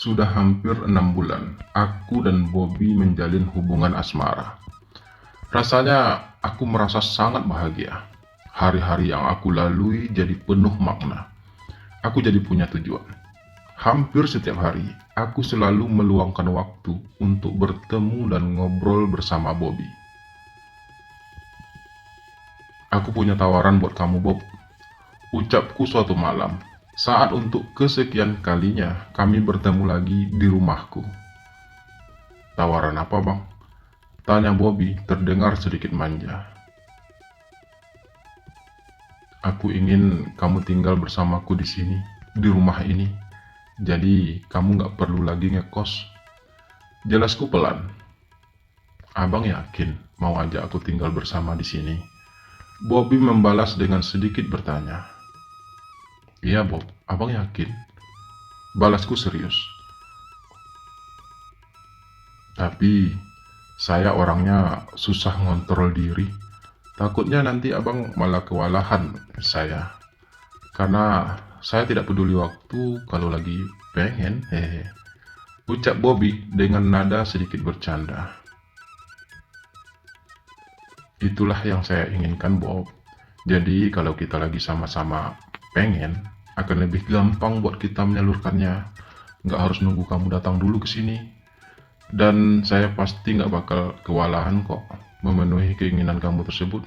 Sudah hampir 6 bulan, aku dan Bobby menjalin hubungan asmara. Rasanya aku merasa sangat bahagia. Hari-hari yang aku lalui jadi penuh makna. Aku jadi punya tujuan. Hampir setiap hari, aku selalu meluangkan waktu untuk bertemu dan ngobrol bersama Bobby. Aku punya tawaran buat kamu, Bob. Ucapku suatu malam, saat untuk kesekian kalinya kami bertemu lagi di rumahku. Tawaran apa, Bang? Tanya Bobby terdengar sedikit manja. Aku ingin kamu tinggal bersamaku di sini, di rumah ini. Jadi kamu gak perlu lagi ngekos. Jelasku pelan. Abang yakin mau ajak aku tinggal bersama di sini? Bobby membalas dengan sedikit bertanya. Iya Bob, abang yakin? Balasku serius. Tapi saya orangnya susah ngontrol diri. Takutnya nanti abang malah kewalahan saya. Karena saya tidak peduli waktu kalau lagi pengen, hehe. Ucap Bobby dengan nada sedikit bercanda. Itulah yang saya inginkan, Bob. Jadi kalau kita lagi sama-sama pengen, akan lebih gampang buat kita menyalurkannya. Nggak harus nunggu kamu datang dulu ke sini. Dan saya pasti nggak bakal kewalahan kok memenuhi keinginan kamu tersebut.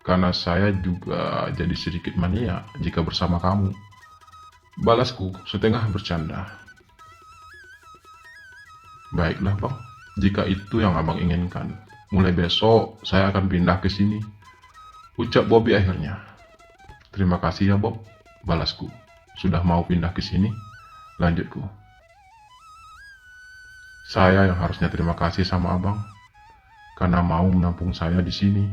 Karena saya juga jadi sedikit mania jika bersama kamu. Balasku setengah bercanda. Baiklah bang, jika itu yang abang inginkan. Mulai besok saya akan pindah ke sini. Ucap Bobby akhirnya. Terima kasih ya Bob, balasku. Sudah mau pindah ke sini? Lanjutku. Saya yang harusnya terima kasih sama abang. Karena mau menampung saya di sini.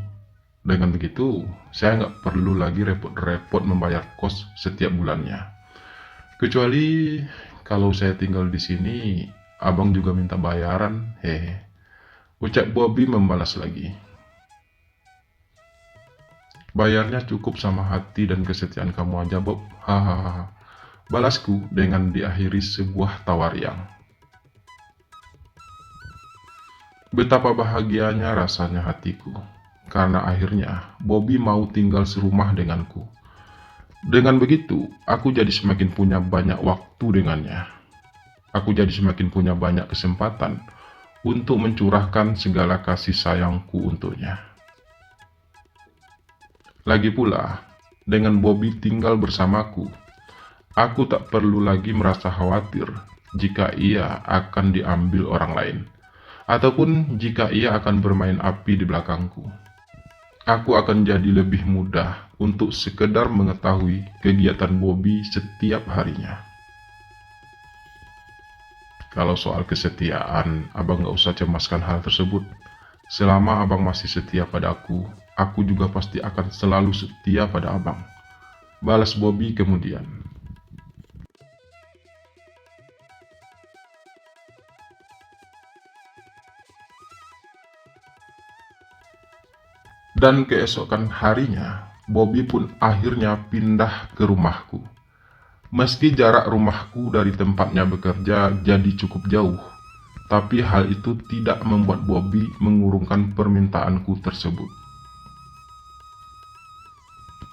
Dengan begitu, saya nggak perlu lagi repot-repot membayar kos setiap bulannya. Kecuali kalau saya tinggal di sini, abang juga minta bayaran, hehe. Ucap Bobby membalas lagi. Bayarnya cukup sama hati dan kesetiaan kamu aja, Bob. Hahaha. Balasku dengan diakhiri sebuah tawa riang. Betapa bahagianya rasanya hatiku. Karena akhirnya Bobby mau tinggal serumah denganku. Dengan begitu, aku jadi semakin punya banyak waktu dengannya. Aku jadi semakin punya banyak kesempatan untuk mencurahkan segala kasih sayangku untuknya. Lagi pula, dengan Bobby tinggal bersamaku, aku tak perlu lagi merasa khawatir jika ia akan diambil orang lain, ataupun jika ia akan bermain api di belakangku. Aku akan jadi lebih mudah untuk sekedar mengetahui kegiatan Bobby setiap harinya. Kalau soal kesetiaan, abang gak usah cemaskan hal tersebut. Selama abang masih setia pada aku juga pasti akan selalu setia pada abang. Balas Bobby kemudian. Dan keesokan harinya, Bobby pun akhirnya pindah ke rumahku. Meski jarak rumahku dari tempatnya bekerja jadi cukup jauh, tapi hal itu tidak membuat Bobby mengurungkan permintaanku tersebut.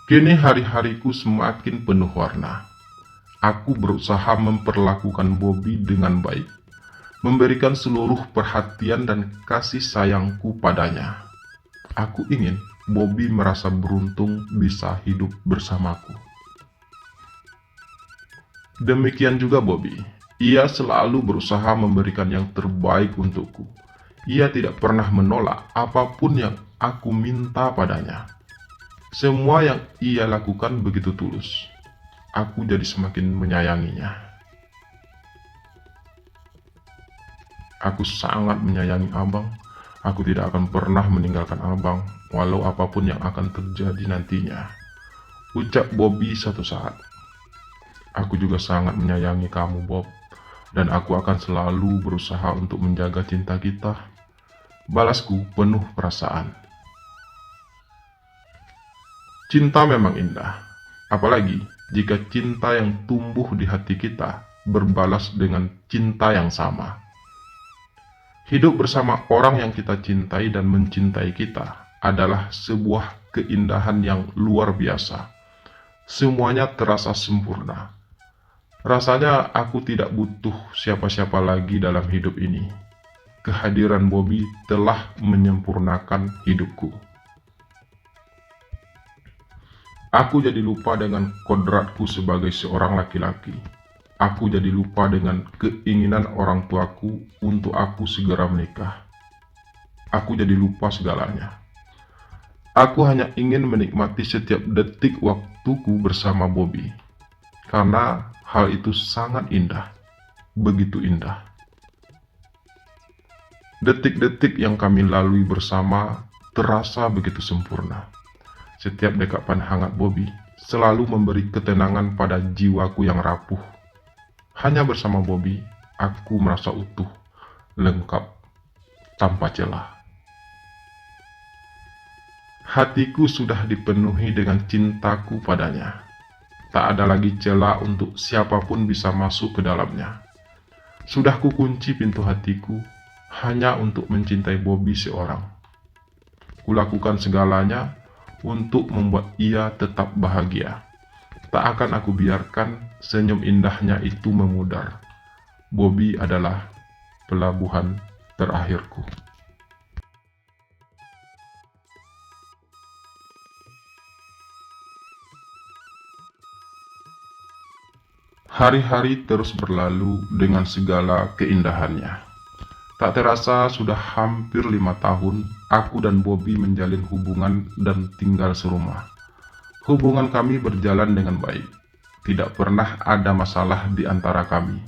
Kini hari-hariku semakin penuh warna. Aku berusaha memperlakukan Bobby dengan baik, memberikan seluruh perhatian dan kasih sayangku padanya. Aku ingin Bobby merasa beruntung bisa hidup bersamaku. Demikian juga Bobby. Ia selalu berusaha memberikan yang terbaik untukku. Ia tidak pernah menolak apapun yang aku minta padanya. Semua yang ia lakukan begitu tulus. Aku jadi semakin menyayanginya. Aku sangat menyayangi abang. Aku tidak akan pernah meninggalkan abang, walau apapun yang akan terjadi nantinya. Ucap Bobby satu saat. Aku juga sangat menyayangi kamu, Bob. Dan aku akan selalu berusaha untuk menjaga cinta kita. Balasku penuh perasaan. Cinta memang indah. Apalagi jika cinta yang tumbuh di hati kita berbalas dengan cinta yang sama. Hidup bersama orang yang kita cintai dan mencintai kita adalah sebuah keindahan yang luar biasa. Semuanya terasa sempurna. Rasanya aku tidak butuh siapa-siapa lagi dalam hidup ini. Kehadiran Bobby telah menyempurnakan hidupku. Aku jadi lupa dengan kodratku sebagai seorang laki-laki. Aku jadi lupa dengan keinginan orang tuaku untuk aku segera menikah. Aku jadi lupa segalanya. Aku hanya ingin menikmati setiap detik waktuku bersama Bobby. Karena hal itu sangat indah. Begitu indah. Detik-detik yang kami lalui bersama terasa begitu sempurna. Setiap dekapan hangat Bobby selalu memberi ketenangan pada jiwaku yang rapuh. Hanya bersama Bobby, aku merasa utuh, lengkap, tanpa celah. Hatiku sudah dipenuhi dengan cintaku padanya. Tak ada lagi celah untuk siapapun bisa masuk ke dalamnya. Sudah kukunci pintu hatiku hanya untuk mencintai Bobby seorang. Kulakukan segalanya untuk membuat ia tetap bahagia. Tak akan aku biarkan senyum indahnya itu memudar. Bobby adalah pelabuhan terakhirku. Hari-hari terus berlalu dengan segala keindahannya. Tak terasa sudah hampir 5 tahun aku dan Bobby menjalin hubungan dan tinggal serumah. Hubungan kami berjalan dengan baik. Tidak pernah ada masalah di antara kami.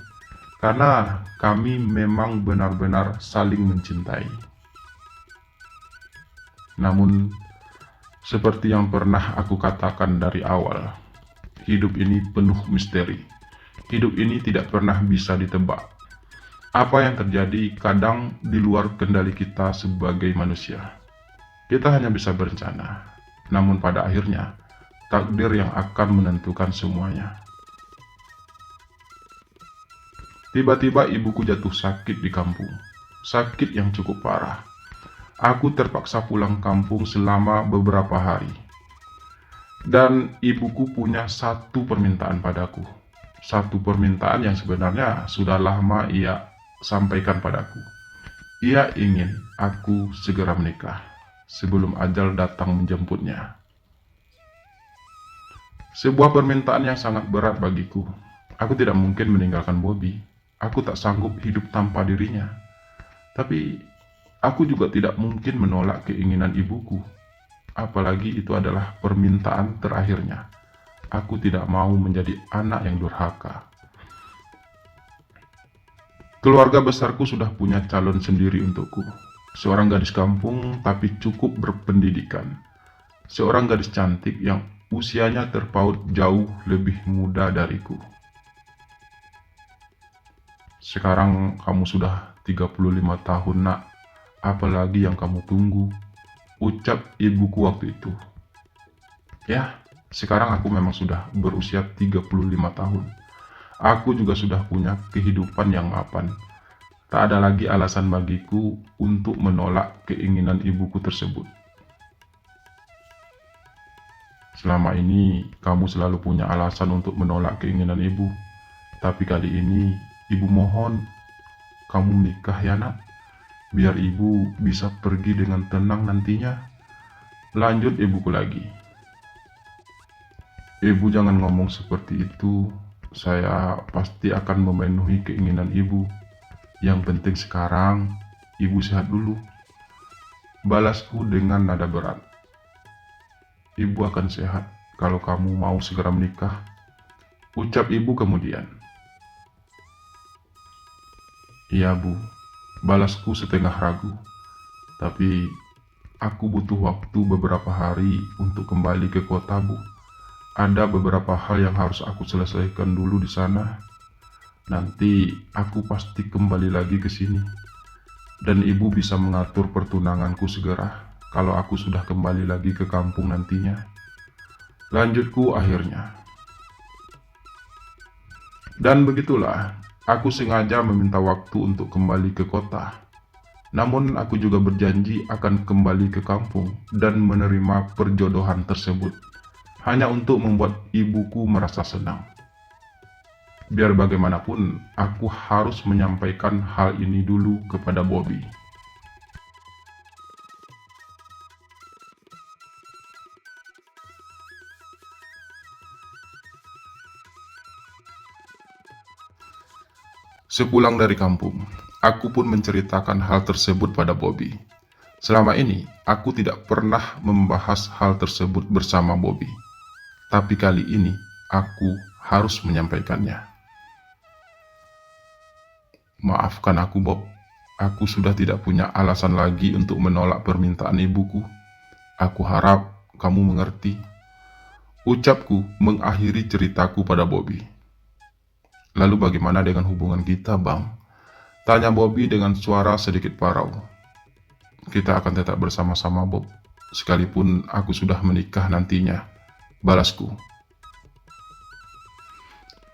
Karena kami memang benar-benar saling mencintai. Namun, seperti yang pernah aku katakan dari awal, hidup ini penuh misteri. Hidup ini tidak pernah bisa ditebak. Apa yang terjadi kadang di luar kendali kita sebagai manusia. Kita hanya bisa berencana, namun pada akhirnya takdir yang akan menentukan semuanya. Tiba-tiba ibuku jatuh sakit di kampung. Sakit yang cukup parah. Aku terpaksa pulang kampung selama beberapa hari. Dan ibuku punya satu permintaan padaku. Satu permintaan yang sebenarnya sudah lama ia sampaikan padaku. Ia ingin aku segera menikah sebelum ajal datang menjemputnya. Sebuah permintaan yang sangat berat bagiku. Aku tidak mungkin meninggalkan Bobby. Aku tak sanggup hidup tanpa dirinya. Tapi aku juga tidak mungkin menolak keinginan ibuku. Apalagi itu adalah permintaan terakhirnya. Aku tidak mau menjadi anak yang durhaka. Keluarga besarku sudah punya calon sendiri untukku. Seorang gadis kampung tapi cukup berpendidikan. Seorang gadis cantik yang usianya terpaut jauh lebih muda dariku. Sekarang kamu sudah 35 tahun, nak. Apalagi yang kamu tunggu? Ucap ibuku waktu itu. Ya, sekarang aku memang sudah berusia 35 tahun. Aku juga sudah punya kehidupan yang mapan. Tak ada lagi alasan bagiku untuk menolak keinginan ibuku tersebut. Selama ini, kamu selalu punya alasan untuk menolak keinginan ibu. Tapi kali ini, ibu mohon, kamu menikah ya nak. Biar ibu bisa pergi dengan tenang nantinya. Lanjut ibuku lagi. Ibu jangan ngomong seperti itu. Saya pasti akan memenuhi keinginan ibu. Yang penting sekarang, ibu sehat dulu. Balasku dengan nada berat. Ibu akan sehat kalau kamu mau segera menikah. Ucap ibu kemudian. Iya bu, balasku setengah ragu. Tapi aku butuh waktu beberapa hari untuk kembali ke kota bu. Ada beberapa hal yang harus aku selesaikan dulu di sana. Nanti aku pasti kembali lagi ke sini. Dan ibu bisa mengatur pertunanganku segera kalau aku sudah kembali lagi ke kampung nantinya. Lanjutku akhirnya. Dan begitulah, aku sengaja meminta waktu untuk kembali ke kota. Namun aku juga berjanji akan kembali ke kampung dan menerima perjodohan tersebut, hanya untuk membuat ibuku merasa senang. Biar bagaimanapun, aku harus menyampaikan hal ini dulu kepada Bobby. Sepulang dari kampung, aku pun menceritakan hal tersebut pada Bobby. Selama ini, aku tidak pernah membahas hal tersebut bersama Bobby. Tapi kali ini, aku harus menyampaikannya. Maafkan aku, Bob. Aku sudah tidak punya alasan lagi untuk menolak permintaan ibuku. Aku harap kamu mengerti. Ucapku mengakhiri ceritaku pada Bobby. Lalu bagaimana dengan hubungan kita, Bang? Tanya Bobby dengan suara sedikit parau. Kita akan tetap bersama-sama, Bob. Sekalipun aku sudah menikah nantinya. Balasku.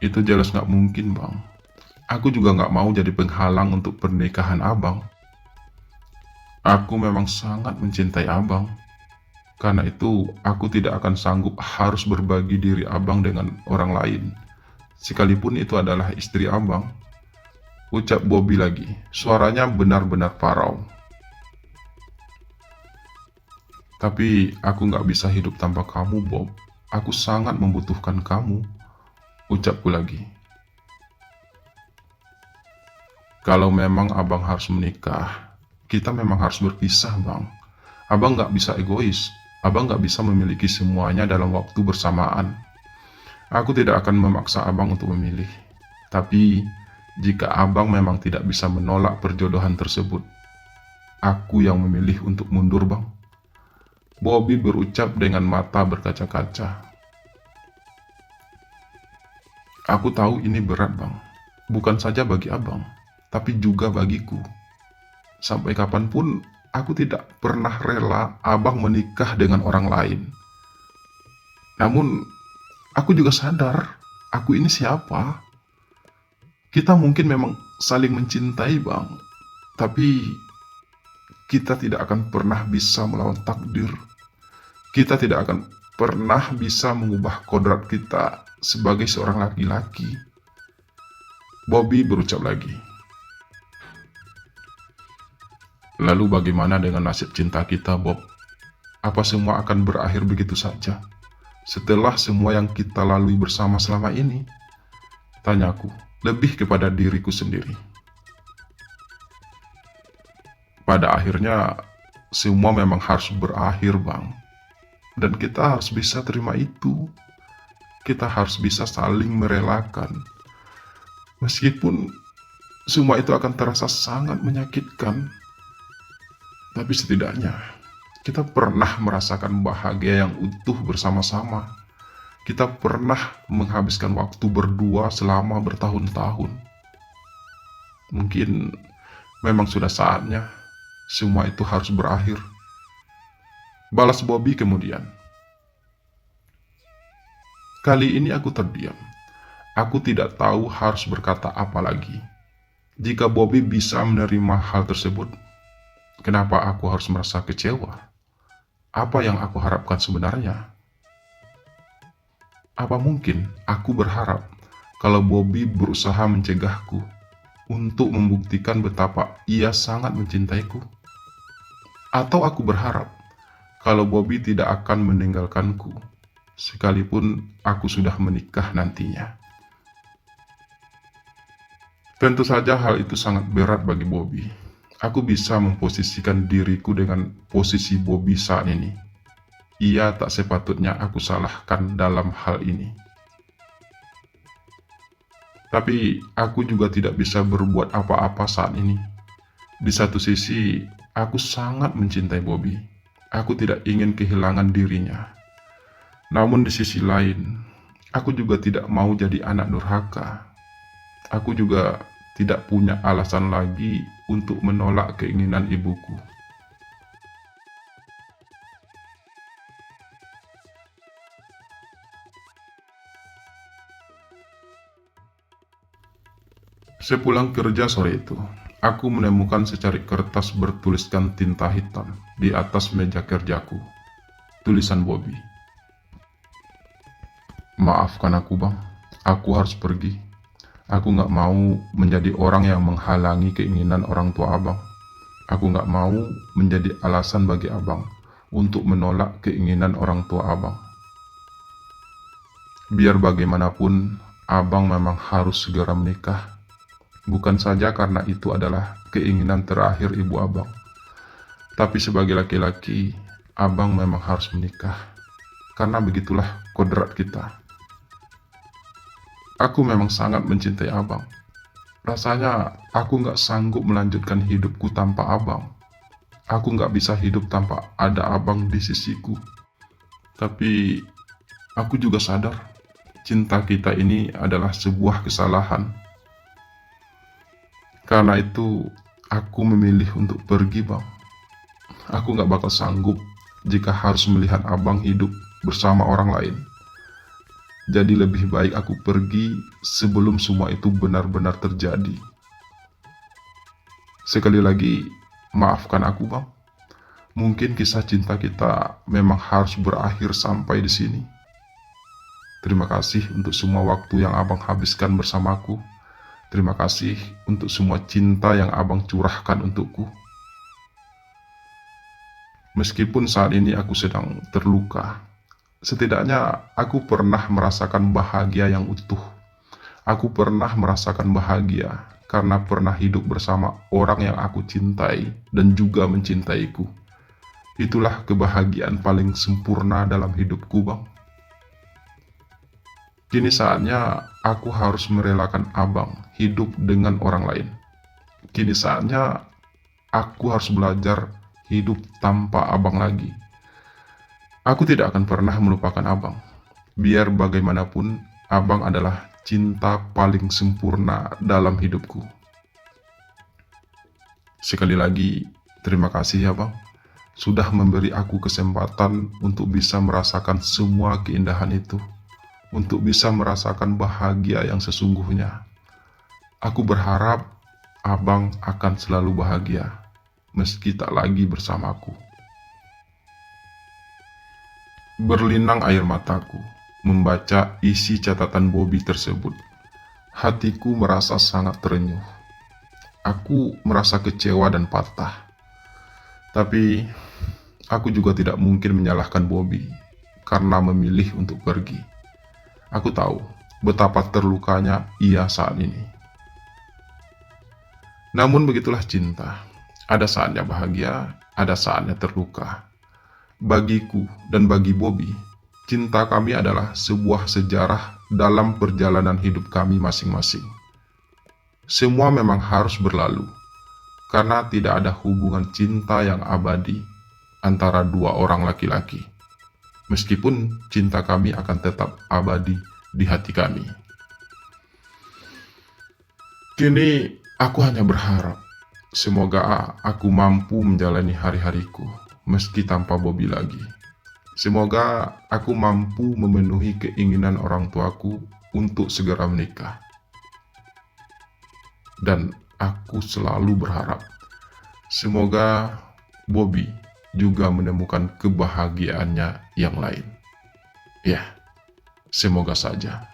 Itu jelas nggak mungkin, Bang. Aku juga nggak mau jadi penghalang untuk pernikahan Abang. Aku memang sangat mencintai Abang. Karena itu, aku tidak akan sanggup harus berbagi diri Abang dengan orang lain. Sekalipun itu adalah istri Abang. Ucap Bobby lagi. Suaranya benar-benar parau. Tapi aku nggak bisa hidup tanpa kamu, Bob. Aku sangat membutuhkan kamu. Ucapku lagi. Kalau memang Abang harus menikah, kita memang harus berpisah, Bang. Abang nggak bisa egois. Abang nggak bisa memiliki semuanya dalam waktu bersamaan. Aku tidak akan memaksa Abang untuk memilih. Tapi, jika Abang memang tidak bisa menolak perjodohan tersebut, aku yang memilih untuk mundur, Bang. Bobby berucap dengan mata berkaca-kaca. Aku tahu ini berat, Bang. Bukan saja bagi Abang, tapi juga bagiku. Sampai kapanpun, aku tidak pernah rela Abang menikah dengan orang lain. Namun, aku juga sadar, aku ini siapa? Kita mungkin memang saling mencintai, Bang. Tapi, kita tidak akan pernah bisa melawan takdir. Kita tidak akan pernah bisa mengubah kodrat kita sebagai seorang laki-laki. Bobby berucap lagi. Lalu bagaimana dengan nasib cinta kita, Bob? Apa semua akan berakhir begitu saja? Setelah semua yang kita lalui bersama selama ini? Tanyaku, lebih kepada diriku sendiri. Pada akhirnya, semua memang harus berakhir, Bang. Dan kita harus bisa terima itu. Kita harus bisa saling merelakan. Meskipun semua itu akan terasa sangat menyakitkan. Tapi setidaknya, kita pernah merasakan bahagia yang utuh bersama-sama. Kita pernah menghabiskan waktu berdua selama bertahun-tahun. Mungkin memang sudah saatnya semua itu harus berakhir. Balas Bobby kemudian. Kali ini aku terdiam. Aku tidak tahu harus berkata apa lagi. Jika Bobby bisa menerima hal tersebut, kenapa aku harus merasa kecewa? Apa yang aku harapkan sebenarnya? Apa mungkin aku berharap kalau Bobby berusaha mencegahku untuk membuktikan betapa ia sangat mencintaiku? Atau aku berharap kalau Bobby tidak akan meninggalkanku, sekalipun aku sudah menikah nantinya? Tentu saja hal itu sangat berat bagi Bobby. Aku bisa memposisikan diriku dengan posisi Bobby saat ini. Ia tak sepatutnya aku salahkan dalam hal ini. Tapi aku juga tidak bisa berbuat apa-apa saat ini. Di satu sisi, aku sangat mencintai Bobby. Aku tidak ingin kehilangan dirinya. Namun di sisi lain, aku juga tidak mau jadi anak durhaka. Aku juga tidak punya alasan lagi untuk menolak keinginan ibuku. Sepulang kerja sore itu, aku menemukan secarik kertas bertuliskan tinta hitam di atas meja kerjaku. Tulisan Bobby. Maafkan aku bang, aku harus pergi. Aku nggak mau menjadi orang yang menghalangi keinginan orang tua abang. Aku nggak mau menjadi alasan bagi abang untuk menolak keinginan orang tua abang. Biar bagaimanapun, abang memang harus segera menikah. Bukan saja karena itu adalah keinginan terakhir ibu abang, tapi sebagai laki-laki, abang memang harus menikah. Karena begitulah kodrat kita. Aku memang sangat mencintai abang. Rasanya aku nggak sanggup melanjutkan hidupku tanpa abang. Aku nggak bisa hidup tanpa ada abang di sisiku. Tapi aku juga sadar, cinta kita ini adalah sebuah kesalahan. Karena itu, aku memilih untuk pergi bang. Aku nggak bakal sanggup jika harus melihat abang hidup bersama orang lain. Jadi lebih baik aku pergi sebelum semua itu benar-benar terjadi. Sekali lagi, maafkan aku bang. Mungkin kisah cinta kita memang harus berakhir sampai di sini. Terima kasih untuk semua waktu yang abang habiskan bersamaku. Terima kasih untuk semua cinta yang abang curahkan untukku. Meskipun saat ini aku sedang terluka, setidaknya aku pernah merasakan bahagia yang utuh. Aku pernah merasakan bahagia karena pernah hidup bersama orang yang aku cintai dan juga mencintaiku. Itulah kebahagiaan paling sempurna dalam hidupku, bang. Kini saatnya aku harus merelakan abang hidup dengan orang lain. Kini saatnya aku harus belajar hidup tanpa abang lagi. Aku tidak akan pernah melupakan abang. Biar bagaimanapun, abang adalah cinta paling sempurna dalam hidupku. Sekali lagi, terima kasih ya bang. Sudah memberi aku kesempatan untuk bisa merasakan semua keindahan itu. Untuk bisa merasakan bahagia yang sesungguhnya. Aku berharap abang akan selalu bahagia, meski tak lagi bersamaku. Berlinang air mataku membaca isi catatan Bobby tersebut. Hatiku merasa sangat terenyuh. Aku merasa kecewa dan patah. Tapi aku juga tidak mungkin menyalahkan Bobby karena memilih untuk pergi. Aku tahu betapa terlukanya ia saat ini. Namun begitulah cinta. Ada saatnya bahagia, ada saatnya terluka. Bagiku dan bagi Bobby, cinta kami adalah sebuah sejarah dalam perjalanan hidup kami masing-masing. Semua memang harus berlalu, karena tidak ada hubungan cinta yang abadi antara dua orang laki-laki. Meskipun cinta kami akan tetap abadi di hati kami. Kini aku hanya berharap semoga aku mampu menjalani hari-hariku meski tanpa Bobby lagi. Semoga aku mampu memenuhi keinginan orang tuaku untuk segera menikah. Dan aku selalu berharap semoga Bobby juga menemukan kebahagiaannya yang lain. Ya, semoga saja.